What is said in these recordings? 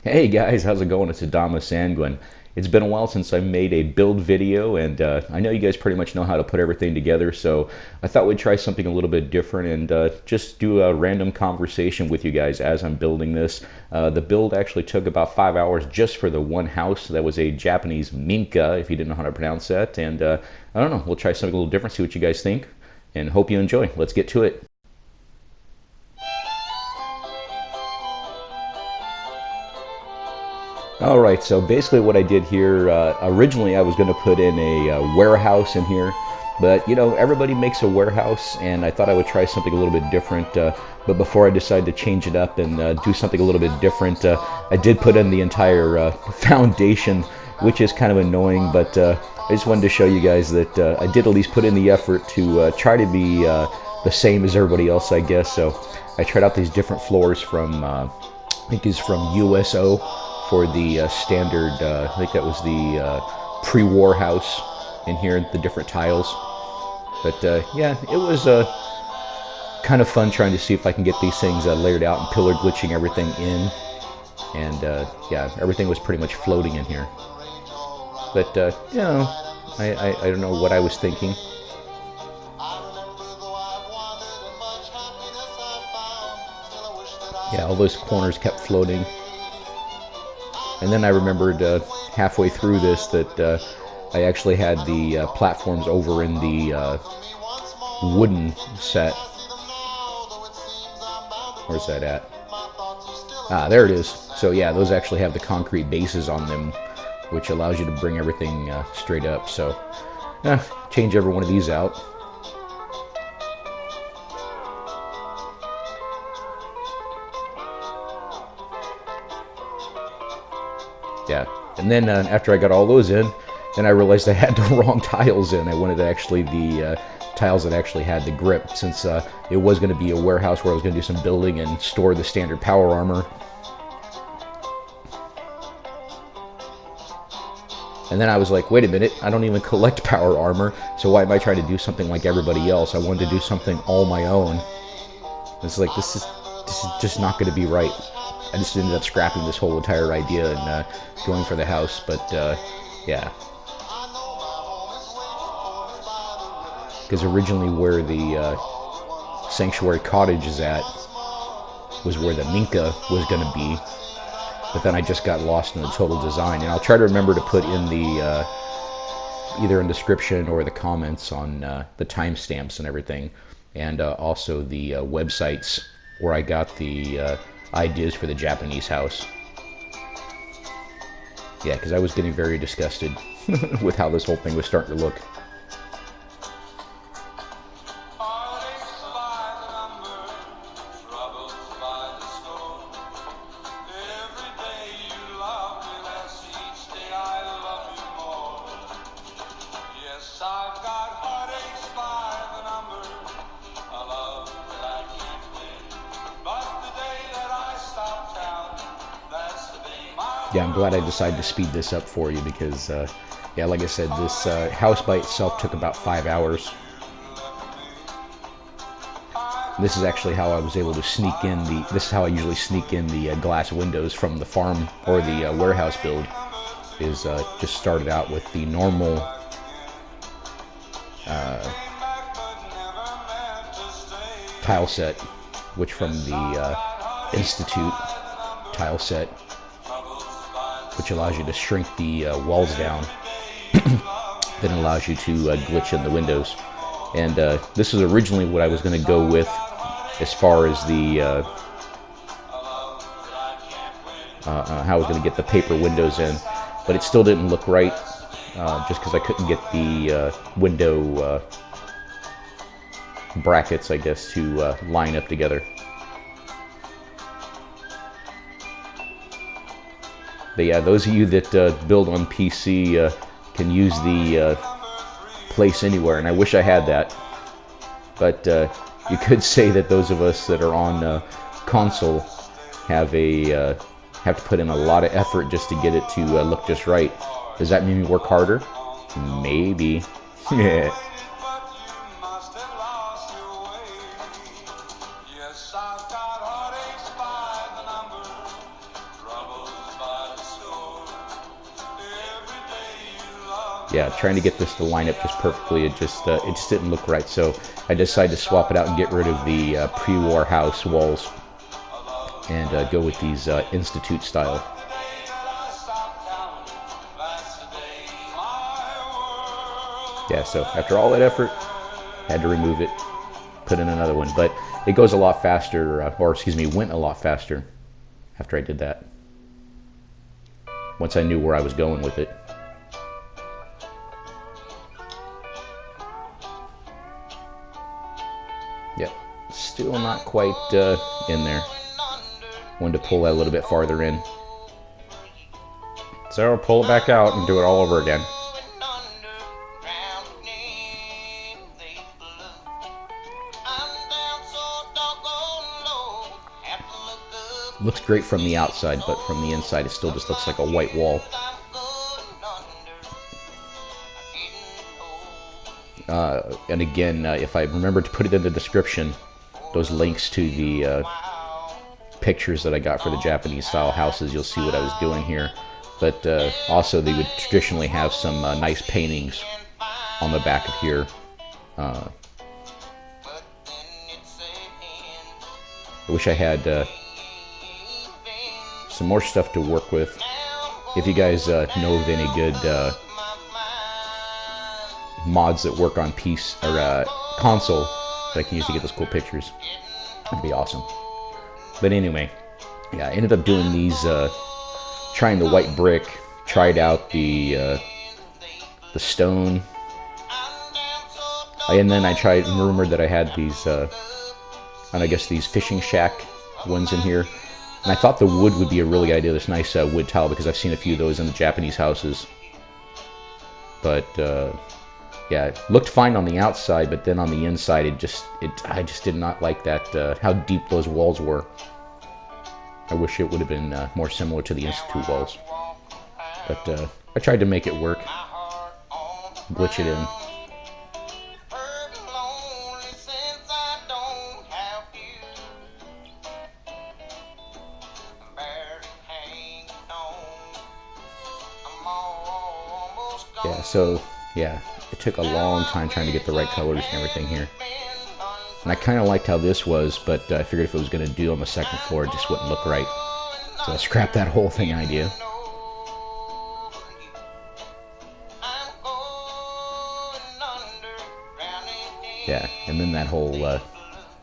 Hey guys, how's it going? It's AdamaSanguine. It's been a while since I made a build video, and I know you guys pretty much know how to put everything together, so I thought we'd try something a little bit different and just do a random conversation with you guys as I'm building this. The build actually took about 5 hours just for the one house. That was a Japanese Minka, if you didn't know how to pronounce that, and I don't know, we'll try something a little different, see what you guys think, and hope you enjoy. Let's get to it. All right, so basically what I did here, originally I was going to put in a warehouse in here, but you know, everybody makes a warehouse, and I thought I would try something a little bit different, but before I decided to change it up and do something a little bit different, I did put in the entire foundation, which is kind of annoying, but I just wanted to show you guys that I did at least put in the effort to try to be the same as everybody else, I guess. So I tried out these different floors from, I think is from USO, for the standard, I think that was the pre-war house in here, the different tiles. But yeah, it was kind of fun trying to see if I can get these things layered out and pillar glitching everything in. And yeah, everything was pretty much floating in here. But you know, I don't know what I was thinking. Yeah, all those corners kept floating. And then I remembered halfway through this that I actually had the platforms over in the wooden set. Where's that at? Ah, there it is. So yeah, those actually have the concrete bases on them, which allows you to bring everything straight up. So change every one of these out. Yeah, and then after I got all those in, then I realized I had the wrong tiles in. I wanted actually the tiles that actually had the grip, since it was going to be a warehouse where I was going to do some building and store the standard power armor. And then I was like, wait a minute, I don't even collect power armor, so why am I trying to do something like everybody else? I wanted to do something all my own. It's like, this is just not going to be right. I just ended up scrapping this whole entire idea and going for the house, but yeah. Because originally where the sanctuary cottage is at was where the Minka was going to be, but then I just got lost in the total design. And I'll try to remember to put in the either in the description or the comments on the timestamps and everything, and also the websites where I got the ideas for the Japanese house. Yeah, because I was getting very disgusted with how this whole thing was starting to look. Yeah, I'm glad I decided to speed this up for you because, yeah, like I said, this house by itself took about 5 hours. This is actually how I was able to sneak in this is how I usually sneak in the glass windows from the farm or the warehouse build, is just started out with the normal tile set, which from the Institute tile set, which allows you to shrink the walls down. Then allows you to glitch in the windows. And this is originally what I was going to go with as far as the how I was going to get the paper windows in, but it still didn't look right, just because I couldn't get the window brackets, I guess, to line up together. But yeah, those of you that build on PC can use the place anywhere, and I wish I had that. But you could say that those of us that are on console have to put in a lot of effort just to get it to look just right. Does that mean we work harder? Maybe. Yeah. yeah, trying to get this to line up just perfectly, it just didn't look right. So I decided to swap it out and get rid of the pre-war house walls and go with these Institute style. Yeah, so after all that effort, had to remove it, put in another one. But it goes a lot faster, or excuse me, went a lot faster after I did that. Once I knew where I was going with it. Yep, still not quite in there. Wanted to pull that a little bit farther in. So I'll pull it back out and do it all over again. Looks great from the outside, but from the inside it still just looks like a white wall. And again, if I remember to put it in the description, those links to the pictures that I got for the Japanese style houses, you'll see what I was doing here. But also they would traditionally have some nice paintings on the back of here. I wish I had some more stuff to work with. If you guys know of any good mods that work on console that I can use to get those cool pictures, that'd be awesome. But anyway, yeah, I ended up doing these, trying the white brick, tried out the stone, and then I tried, rumored that I had these, and I guess these fishing shack ones in here. And I thought the wood would be a really good idea, this nice wood tile, because I've seen a few of those in the Japanese houses. But yeah, it looked fine on the outside, but then on the inside, I just did not like that, how deep those walls were. I wish it would have been more similar to the Institute walls. But I tried to make it work, glitch it in. Yeah, so, yeah, it took a long time trying to get the right colors and everything here. And I kind of liked how this was, but I figured if it was going to do on the second floor, it just wouldn't look right. So I scrapped that whole thing idea. Yeah, and then that whole,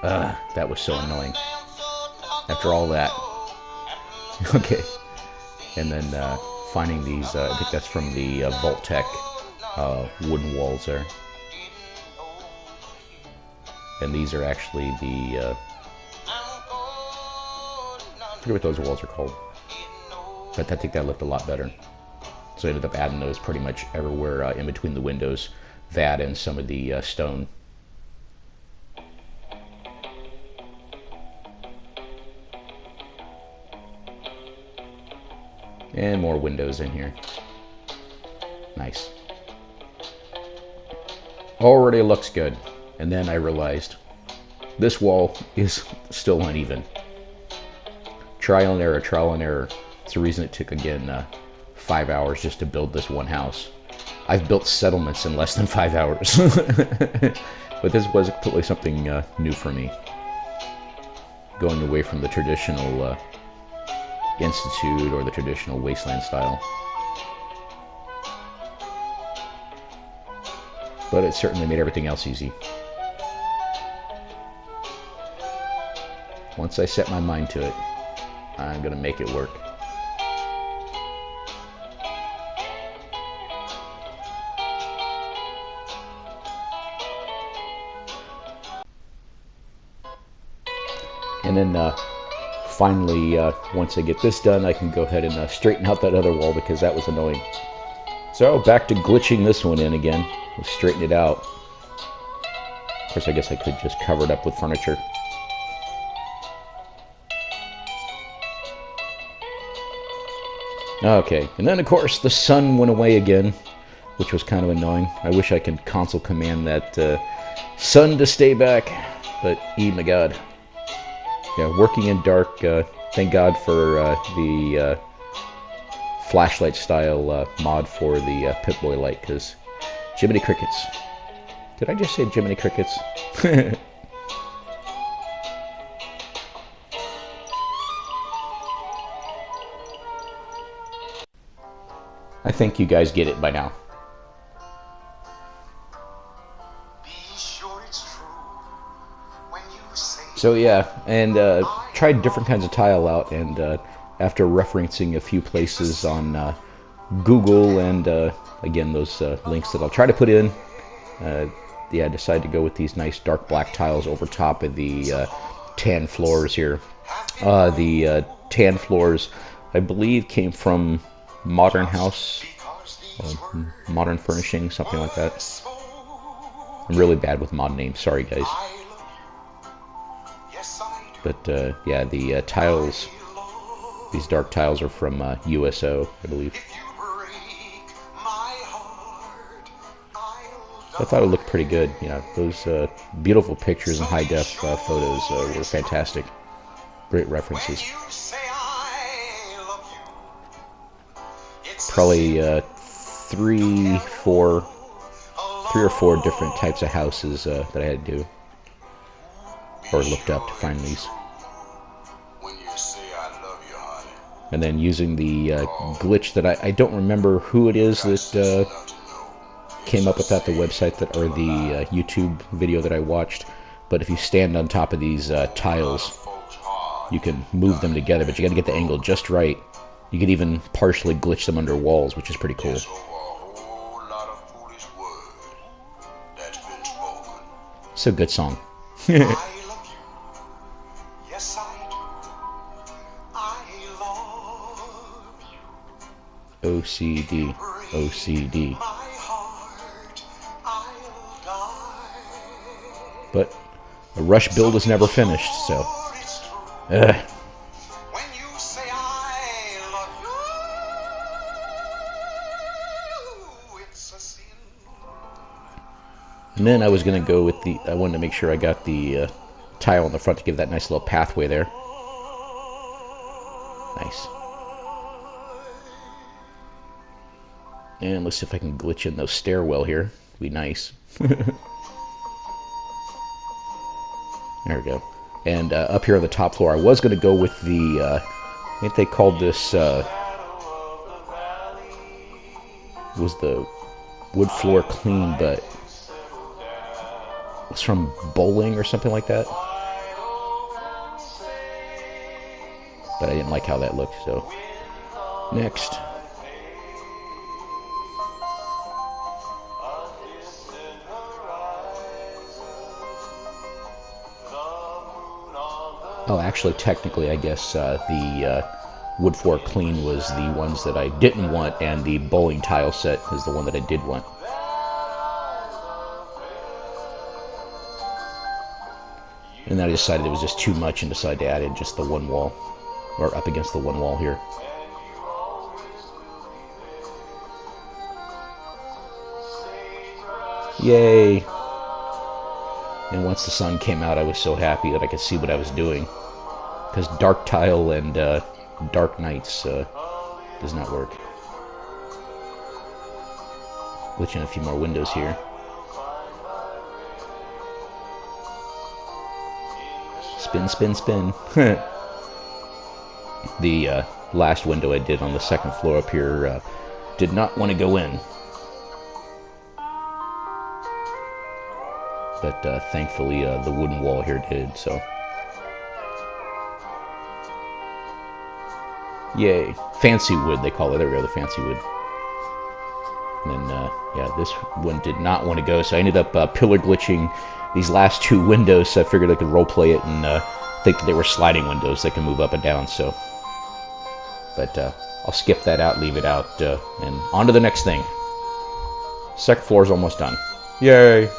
that was so annoying. After all that. Okay. And then, finding these, I think that's from the Vault-Tec wooden walls there. And these are actually the, I forget what those walls are called. But I think that looked a lot better. So I ended up adding those pretty much everywhere in between the windows. That and some of the stone. And more windows in here. Nice. Already looks good. And then I realized this wall is still uneven. Trial and error, trial and error. It's the reason it took, again, 5 hours just to build this one house. I've built settlements in less than 5 hours. But this was completely something new for me. Going away from the traditional Institute or the traditional wasteland style. But it certainly made everything else easy. Once I set my mind to it, I'm going to make it work. And then finally, once I get this done, I can go ahead and straighten out that other wall because that was annoying. So back to glitching this one in again. We'll straighten it out. Of course, I guess I could just cover it up with furniture. Okay, and then of course the sun went away again, which was kind of annoying. I wish I could console command that sun to stay back, but my god. Yeah, working in dark, thank God for the flashlight style mod for the Pip-Boy light, because Jiminy Crickets. Did I just say Jiminy Crickets? I think you guys get it by now. So yeah, and tried different kinds of tile out, and after referencing a few places on Google and again those links that I'll try to put in, yeah, I decided to go with these nice dark black tiles over top of the tan floors here. The tan floors, I believe, came from Modern House, Modern Furnishing, something like that. I'm really bad with mod names, sorry guys. But yeah, the tiles, these dark tiles are from USO, I believe. I thought it looked pretty good. Yeah, those beautiful pictures and high def photos were fantastic. Great references. Probably three or four different types of houses that I had to do, or looked up to find these. And then using the glitch that I don't remember who it is that came up with that, the website that, or the YouTube video that I watched, but if you stand on top of these tiles, you can move them together, but you gotta get the angle just right. You can even partially glitch them under walls, which is pretty cool. It's a good song. OCD, OCD. But a rush build is never finished, so. And then I was going to go with I wanted to make sure I got the tile on the front to give that nice little pathway there. Nice. And let's see if I can glitch in those stairwell here. Be nice. There we go. And up here on the top floor, I was going to go with the, I think they called this, was the wood floor clean, but it's from bowling or something like that. But I didn't like how that looked, so. Next. Oh, actually, technically, I guess the wood floor clean was the ones that I didn't want, and the bowling tile set is the one that I did want. And then I decided it was just too much and decided to add in just the one wall, or up against the one wall here. Yay! And once the sun came out, I was so happy that I could see what I was doing. Because dark tile and dark nights does not work. Glitch in a few more windows here. Spin, spin, spin. The last window I did on the second floor up here did not want to go in. But thankfully the wooden wall here did, so. Yay. Fancy wood, they call it. There we go, the fancy wood. And then, yeah, this one did not want to go, so I ended up pillar glitching these last two windows, so I figured I could roleplay it and think that they were sliding windows that can move up and down, so. But I'll skip that out, leave it out, and on to the next thing. Second floor is almost done. Yay!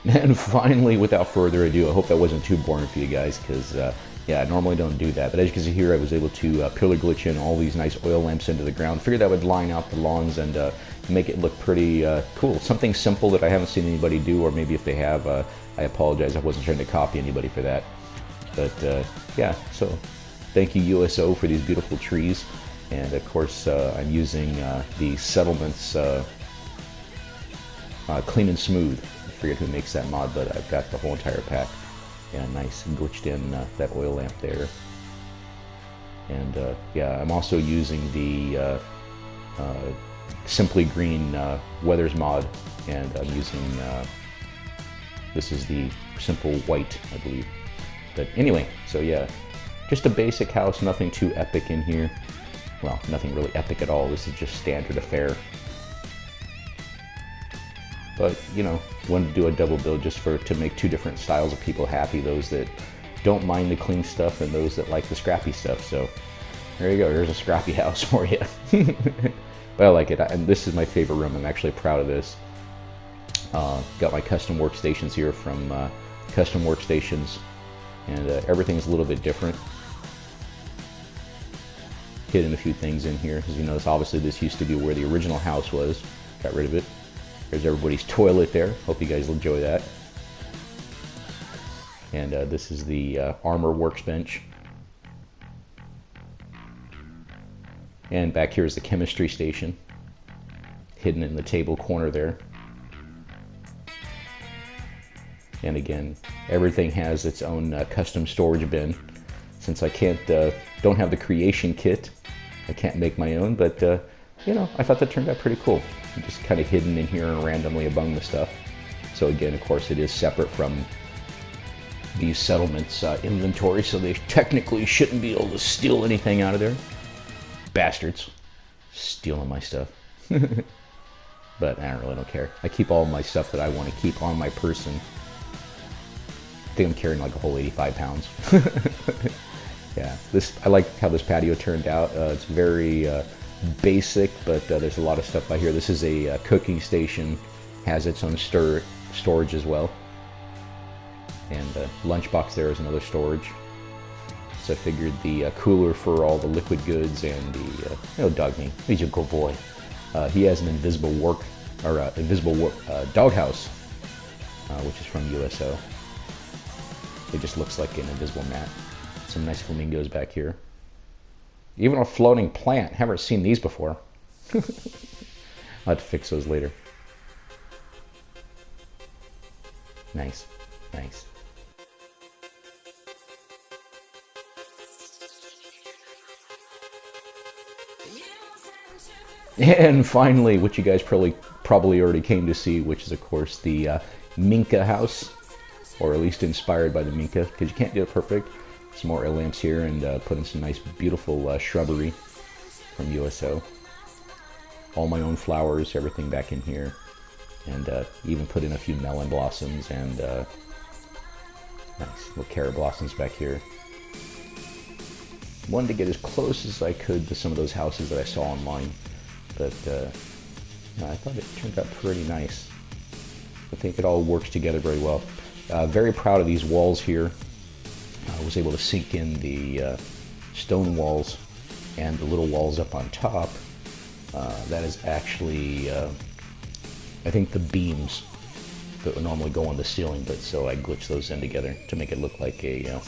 And finally, without further ado, I hope that wasn't too boring for you guys, because, yeah, I normally don't do that. But as you can see here, I was able to pillar glitch in all these nice oil lamps into the ground. Figured that would line out the lawns and make it look pretty cool. Something simple that I haven't seen anybody do, or maybe if they have, I apologize. I wasn't trying to copy anybody for that. But yeah, so thank you USO for these beautiful trees. And of course, I'm using the Settlements Clean and Smooth. I forget who makes that mod, but I've got the whole entire pack. Yeah, nice glitched in that oil lamp there. And yeah, I'm also using the Simply Green Weathers mod, and I'm using this is the Simple White, I believe. But anyway, so yeah, just a basic house, nothing too epic in here. Well, nothing really epic at all. This is just standard affair. But you know, wanted to do a double build just to make two different styles of people happy. Those that don't mind the clean stuff and those that like the scrappy stuff. So there you go. There's a scrappy house for you. But I like it, and this is my favorite room. I'm actually proud of this. Got my custom workstations here from Custom Workstations, and everything's a little bit different. Hidden a few things in here. As you notice, obviously this used to be where the original house was. Got rid of it. There's everybody's toilet there. Hope you guys will enjoy that. And this is the armor workbench. And back here is the chemistry station, hidden in the table corner there. And again, everything has its own custom storage bin. Since I don't have the creation kit, I can't make my own, but you know, I thought that turned out pretty cool. Just kind of hidden in here and randomly among the stuff. So again, of course, it is separate from these settlements inventory, so they technically shouldn't be able to steal anything out of there. Bastards. Stealing my stuff. But I don't care. I keep all my stuff that I want to keep on my person. I think I'm carrying like a whole 85 pounds. Yeah, I like how this patio turned out. It's very basic, but there's a lot of stuff by here. This is a cooking station, has its own storage as well. And lunchbox there is another storage. So I figured the cooler for all the liquid goods and the, dog me, he's a good boy. He has an invisible doghouse, which is from USO. It just looks like an invisible mat. Some nice flamingos back here. Even a floating plant. Haven't seen these before. I'll have to fix those later. Nice, nice. And finally, what you guys probably already came to see, which is of course the Minka house, or at least inspired by the Minka, because you can't do it perfect. Some more oil lamps here, and put in some nice, beautiful shrubbery from USO. All my own flowers, everything back in here, and even put in a few melon blossoms and nice little carrot blossoms back here. Wanted to get as close as I could to some of those houses that I saw online. But I thought it turned out pretty nice. I think it all works together very well. Very proud of these walls here. I was able to sink in the stone walls and the little walls up on top. That is actually, I think, the beams that would normally go on the ceiling, but so I glitched those in together to make it look like a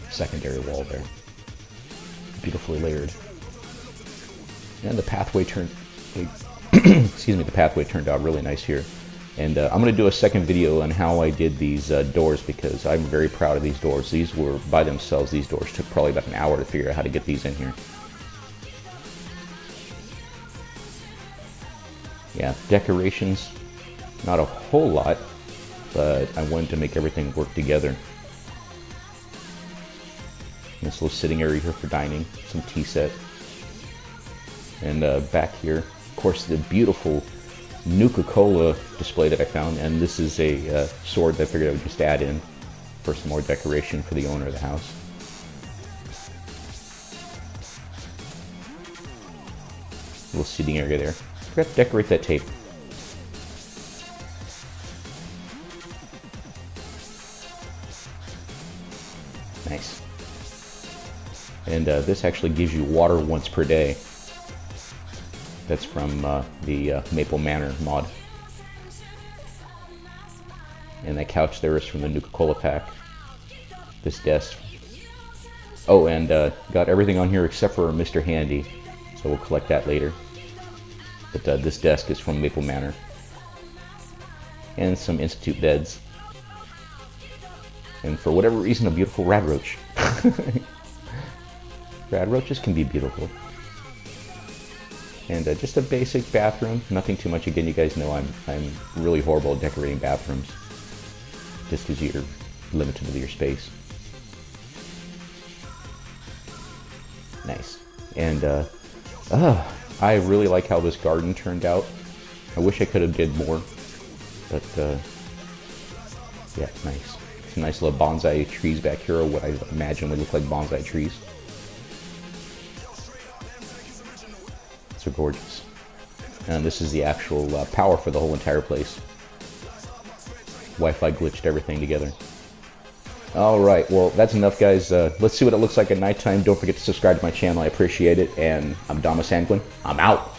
secondary wall there. Beautifully layered. And the pathway turned out really nice here. And I'm going to do a second video on how I did these doors, because I'm very proud of these doors. These were, by themselves, these doors took probably about an hour to figure out how to get these in here. Yeah, decorations, not a whole lot, but I wanted to make everything work together. This little sitting area here for dining, some tea set. And back here, of course, the beautiful Nuka-Cola display that I found, and this is a sword that I figured I would just add in for some more decoration for the owner of the house. Little seating area there. Forgot to decorate that tape. Nice. And this actually gives you water once per day. That's from the Maple Manor mod. And that couch there is from the Nuka-Cola pack. This desk. Oh, and got everything on here except for Mr. Handy. So we'll collect that later. But this desk is from Maple Manor. And some Institute beds. And for whatever reason, a beautiful rad roach. Rad roaches can be beautiful. And just a basic bathroom. Nothing too much. Again, you guys know I'm really horrible at decorating bathrooms. Just because you're limited with your space. Nice. And I really like how this garden turned out. I wish I could have did more, but yeah, nice. Some nice little bonsai trees back here, or what I imagine would look like bonsai trees. So gorgeous. And this is the actual power for the whole entire place. Wi-Fi glitched everything together. Alright, well, that's enough, guys. Let's see what it looks like at nighttime. Don't forget to subscribe to my channel. I appreciate it. And I'm AdamaSanguine. I'm out.